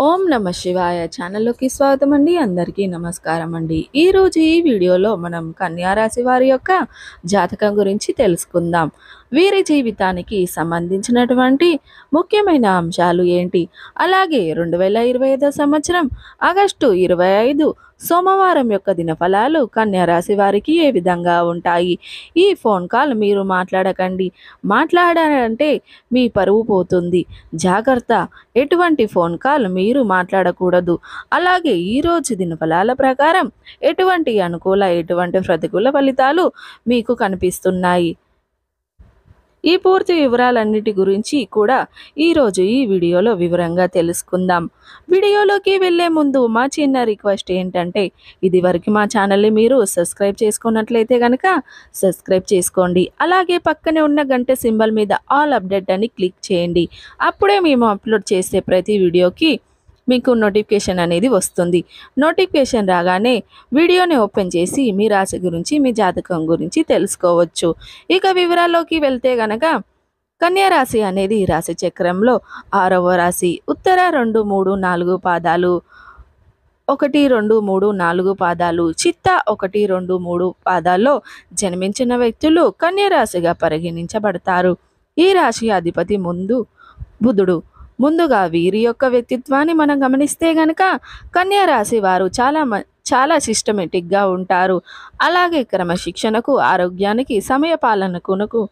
ఓం నమ శివాయ ఛానల్లోకి స్వాగతం అండి. అందరికీ నమస్కారం అండి. ఈరోజు ఈ వీడియోలో మనం కన్యా రాశి వారి యొక్క జాతకం గురించి తెలుసుకుందాం. వీరి జీవితానికి సంబంధించినటువంటి ముఖ్యమైన అంశాలు ఏంటి, అలాగే 2025 సంవత్సరం ఆగస్టు 25 సోమవారం యొక్క దినఫలాలు కన్యా రాశి వారికి ఏ విధంగా ఉంటాయి. ఈ ఫోన్ కాల్ మీరు మాట్లాడకండి, మాట్లాడారంటే మీ పరువు పోతుంది, జాగ్రత్త. ఎటువంటి ఫోన్ కాల్ మీరు మాట్లాడకూడదు. అలాగే ఈరోజు దినఫలాల ప్రకారం ఎటువంటి అనుకూల ఎటువంటి ప్రతికూల ఫలితాలు మీకు కనిపిస్తున్నాయి, ఈ పూర్తి వివరాలన్నిటి గురించి కూడా ఈరోజు ఈ వీడియోలో వివరంగా తెలుసుకుందాం. వీడియోలోకి వెళ్ళే ముందు మా చిన్న రిక్వెస్ట్ ఏంటంటే, ఇదివరకు మా ఛానల్ని మీరు సబ్స్క్రైబ్ చేసుకున్నట్లయితే కనుక సబ్స్క్రైబ్ చేసుకోండి. అలాగే పక్కనే ఉన్న గంట సింబల్ మీద ఆల్ అప్డేట్ అని క్లిక్ చేయండి. అప్పుడే మేము అప్లోడ్ చేసే ప్రతి వీడియోకి మీకు నోటిఫికేషన్ అనేది వస్తుంది. నోటిఫికేషన్ రాగానే వీడియోని ఓపెన్ చేసి మీ రాశి గురించి, మీ జాతకం గురించి తెలుసుకోవచ్చు. ఇక వివరాల్లోకి వెళ్తే గనక, కన్యా రాశి అనేది రాశి చక్రంలో 6వ రాశి. ఉత్తర 2, 3, 4 పాదాలు, 1, 2, 3, 4 పాదాలు, చిత్త 1, 2, 3 పాదాల్లో జన్మించిన వ్యక్తులు కన్యా రాశిగా పరిగణించబడతారు. ఈ రాశి అధిపతి బుధుడు. ముందుగా వీరి యొక్క వ్యక్తిత్వాన్ని మనం గమనిస్తే గనక, కన్యా రాశి వారు చాలా సిస్టమేటిక్గా ఉంటారు. అలాగే క్రమశిక్షణకు, ఆరోగ్యానికి, సమయ పాలనకు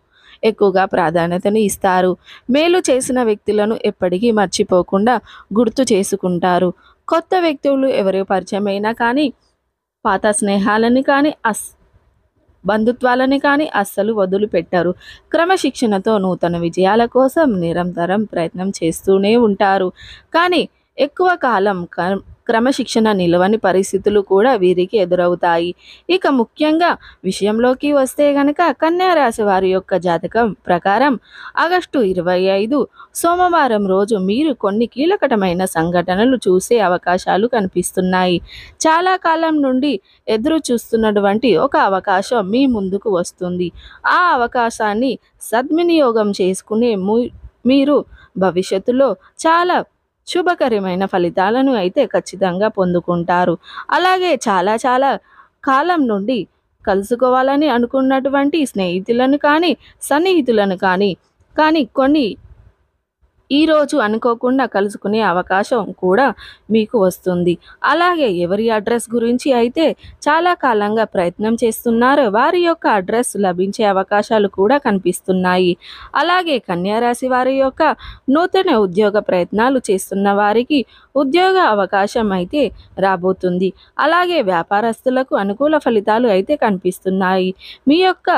ఎక్కువగా ప్రాధాన్యతను ఇస్తారు. మేలు చేసిన వ్యక్తులను ఎప్పటికీ మర్చిపోకుండా గుర్తు చేసుకుంటారు. కొత్త వ్యక్తులు ఎవరి పరిచయమైనా కానీ, పాత స్నేహాలని కానీ, బంధుత్వాలని కానీ అస్సలు వదిలిపెట్టరు. క్రమశిక్షణతో నూతన విజయాల కోసం నిరంతరం ప్రయత్నం చేస్తూనే ఉంటారు. కానీ ఎక్కువ కాలం క్రమశిక్షణ నిలవని పరిస్థితులు కూడా వీరికి ఎదురవుతాయి. ఇక ముఖ్యంగా విషయంలోకి వస్తే గనక, కన్యా రాశి వారి యొక్క జాతకం ప్రకారం ఆగస్టు 25 సోమవారం రోజు మీరు కొన్ని కీలకమైన సంఘటనలు చూసే అవకాశాలు కనిపిస్తున్నాయి. చాలా కాలం నుండి ఎదురు చూస్తున్నటువంటి ఒక అవకాశం మీ ముందుకు వస్తుంది. ఆ అవకాశాన్ని సద్వినియోగం చేసుకునే మీరు భవిష్యత్తులో చాలా శుభకరమైన ఫలితాలను అయితే ఖచ్చితంగా పొందుకుంటారు. అలాగే చాలా కాలం నుండి కలుసుకోవాలని అనుకున్నటువంటి స్నేహితులను కానీ, సన్నిహితులను కానీ కొన్ని ఈరోజు అనుకోకుండా కలుసుకునే అవకాశం కూడా మీకు వస్తుంది. అలాగే ఎవరి అడ్రస్ గురించి అయితే చాలా కాలంగా ప్రయత్నం చేస్తున్నారో వారి యొక్క అడ్రస్ లభించే అవకాశాలు కూడా కనిపిస్తున్నాయి. అలాగే కన్యా రాశి వారి యొక్క నూతన ఉద్యోగ ప్రయత్నాలు చేస్తున్న వారికి ఉద్యోగ అవకాశం అయితే రాబోతుంది. అలాగే వ్యాపారస్తులకు అనుకూల ఫలితాలు అయితే కనిపిస్తున్నాయి. మీ యొక్క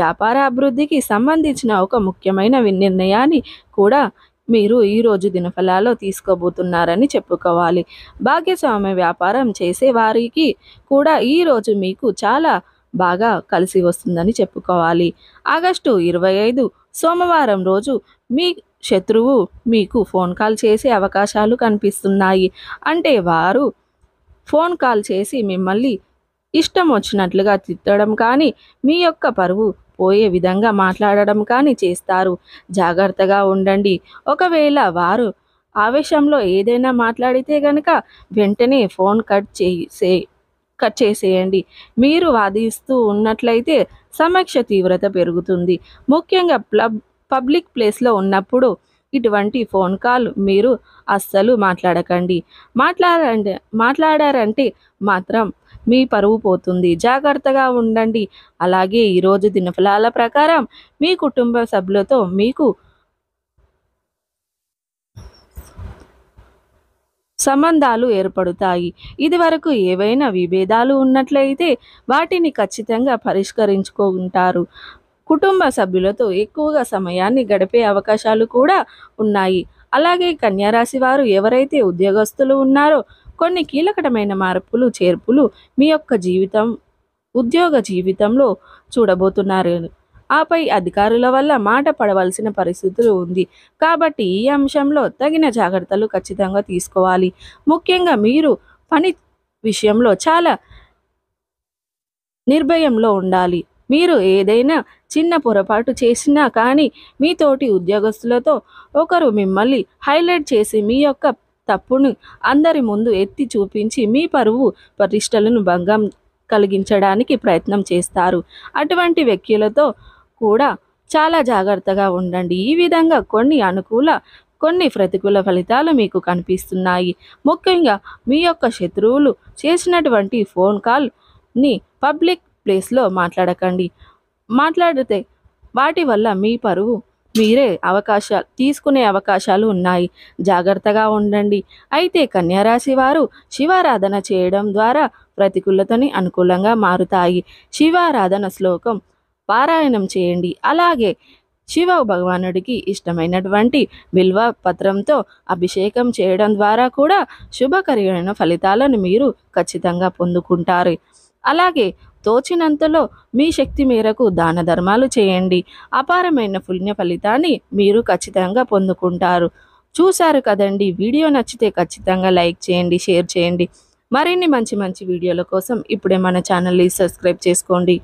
వ్యాపార అభివృద్ధికి సంబంధించిన ఒక ముఖ్యమైన నిర్ణయాన్ని కూడా మీరు ఈరోజు దినఫలాల్లో తీసుకోబోతున్నారని చెప్పుకోవాలి. భాగస్వామ్య వ్యాపారం చేసే వారికి కూడా ఈరోజు మీకు చాలా బాగా కలిసి వస్తుందని చెప్పుకోవాలి. ఆగస్టు 25 సోమవారం రోజు మీ శత్రువు మీకు ఫోన్ కాల్ చేసే అవకాశాలు కనిపిస్తున్నాయి. అంటే వారు ఫోన్ కాల్ చేసి మిమ్మల్ని ఇష్టం వచ్చినట్లుగా తిట్టడం కానీ, మీ యొక్క పరువు పోయే విధంగా మాట్లాడడం కానీ చేస్తారు. జాగ్రత్తగా ఉండండి. ఒకవేళ వారు ఆవేశంలో ఏదైనా మాట్లాడితే గనక వెంటనే ఫోన్ కట్ చేసేయండి. మీరు వాదిస్తూ ఉన్నట్లయితే సమస్య తీవ్రత పెరుగుతుంది. ముఖ్యంగా పబ్లిక్ ప్లేస్లో ఉన్నప్పుడు ఇటువంటి ఫోన్ కాల్ మీరు అస్సలు మాట్లాడకండి. మాట్లాడారంటే మాత్రం మీ పరువు పోతుంది. జాగ్రత్తగా ఉండండి. అలాగే ఈరోజు దినఫలాల ప్రకారం మీ కుటుంబ సభ్యులతో మీకు సంబంధాలు ఏర్పడతాయి. ఇదివరకు ఏవైనా విభేదాలు ఉన్నట్లయితే వాటిని ఖచ్చితంగా పరిష్కరించుకుంటారు. కుటుంబ సభ్యులతో ఎక్కువగా సమయాన్ని గడిపే అవకాశాలు కూడా ఉన్నాయి. అలాగే కన్యా రాశి వారు ఎవరైతే ఉద్యోగస్తులు ఉన్నారో కొన్ని కీలకమైన మార్పులు, చేర్పులు మీ యొక్క ఉద్యోగ జీవితంలో చూడబోతున్నారు. ఆపై అధికారుల వల్ల మాట పడవలసిన పరిస్థితులు ఉంది. కాబట్టి ఈ అంశంలో తగిన జాగ్రత్తలు ఖచ్చితంగా తీసుకోవాలి. ముఖ్యంగా మీరు పని విషయంలో చాలా నిర్భయంలో ఉండాలి. మీరు ఏదైనా చిన్న పొరపాటు చేసినా కానీ మీ తోటి ఉద్యోగస్తులతో ఒకరు మిమ్మల్ని హైలైట్ చేసి మీ యొక్క తప్పును అందరి ముందు ఎత్తి చూపించి మీ పరువు ప్రతిష్టలను భంగం కలిగించడానికి ప్రయత్నం చేస్తారు. అటువంటి వ్యక్తులతో కూడా చాలా జాగ్రత్తగా ఉండండి. ఈ విధంగా కొన్ని అనుకూల, కొన్ని ప్రతికూల ఫలితాలు మీకు కనిపిస్తున్నాయి. ముఖ్యంగా మీ యొక్క శత్రువులు చేసినటువంటి ఫోన్ కాల్ని పబ్లిక్ ప్లేస్లో మాట్లాడకండి. మాట్లాడితే వాటి వల్ల మీ పరువు మీరే తీసుకునే అవకాశాలు ఉన్నాయి. జాగ్రత్తగా ఉండండి. అయితే కన్యారాశి వారు శివారాధన చేయడం ద్వారా ప్రతికూలతని అనుకూలంగా మారుతాయి. శివారాధన శ్లోకం పారాయణం చేయండి. అలాగే శివ భగవానుడికి ఇష్టమైనటువంటి బిల్వ పత్రంతో అభిషేకం చేయడం ద్వారా కూడా శుభకరమైన ఫలితాలను మీరు ఖచ్చితంగా పొందుకుంటారు. అలాగే తోచినంతలో మీ శక్తి మేరకు దాన ధర్మాలు చేయండి. అపారమైన పుణ్య ఫలితాన్ని మీరు ఖచ్చితంగా పొందుకుంటారు. చూశారు కదండి. వీడియో నచ్చితే ఖచ్చితంగా లైక్ చేయండి, షేర్ చేయండి. మరిన్ని మంచి మంచి వీడియోల కోసం ఇప్పుడే మన ఛానల్ని సబ్స్క్రైబ్ చేసుకోండి.